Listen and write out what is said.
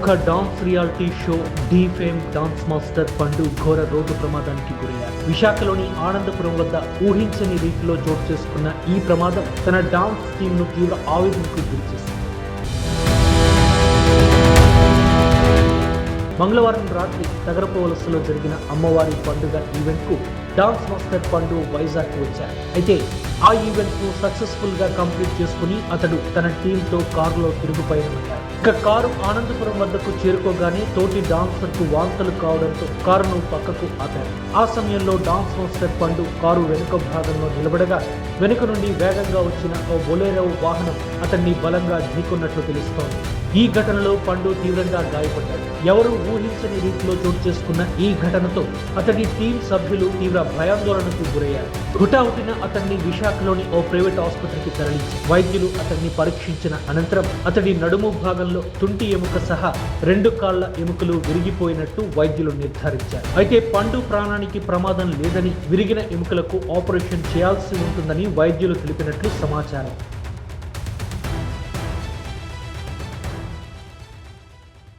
ఒక dance reality show Dhee fame dance master Pandu ఘోర road ప్రమాదానికి గురయ్యారు. విశాఖలోని ఆనందపురం వద్ద ఊహించని రీతిలో చోటు చేసుకున్న ఈ ప్రమాదం తన డాన్స్ టీమ్ ను తీవ్ర ఆవేదనకు గురిచేసింది. మంగళవారం రాత్రి తగరపవలసలో జరిగిన అమ్మవారి పండుగ ఈవెంట్ కు డాన్స్ మాస్టర్ పండు వైజాగ్ వచ్చారు. అయితే ఆ ఈవెంట్ ను సక్సెస్ఫుల్ గా కంప్లీట్ చేసుకుని అతడు తన టీంతో కారులో తిరుగుపయనమయ్యారు. ఇక కారు ఆనందపురం వద్దకు చేరుకోగానే తోటి డాన్సర్ కు వాంతులు కావడంతో కారును పక్కకు ఆపారు. ఆ సమయంలో డాన్స్ మాస్టర్ పండు కారు వెనుక భాగంలో నిలబడగా వెనుక నుండి వేగంగా వచ్చిన ఓ బొలెరో వాహనం అతన్ని బలంగా ఢీకొన్నట్లు తెలుస్తోంది. ఈ ఘటనలో పండు తీవ్రంగా గాయపడ్డాడు. ఎవరూ ఊహించని రీతిలో చోటు చేసుకున్న ఈ ఘటనతో అతడి టీం సభ్యులు తీవ్ర భయాందోళనకు గురయ్యారు. హుటాహుటిన అతన్ని విశాఖలోని ఓ ప్రైవేట్ ఆసుపత్రికి తరలించి వైద్యులు అతన్ని పరీక్షించిన అనంతరం అతడి నడుము భాగంలో తుంటి ఎముక సహా 2 కాళ్ల ఎముకలు విరిగిపోయినట్టు వైద్యులు నిర్ధారించారు. అయితే పండు ప్రాణానికి ప్రమాదం లేదని, విరిగిన ఎముకలకు ఆపరేషన్ చేయాల్సి ఉంటుందని వైద్యులు తెలిపినట్లు సమాచారం.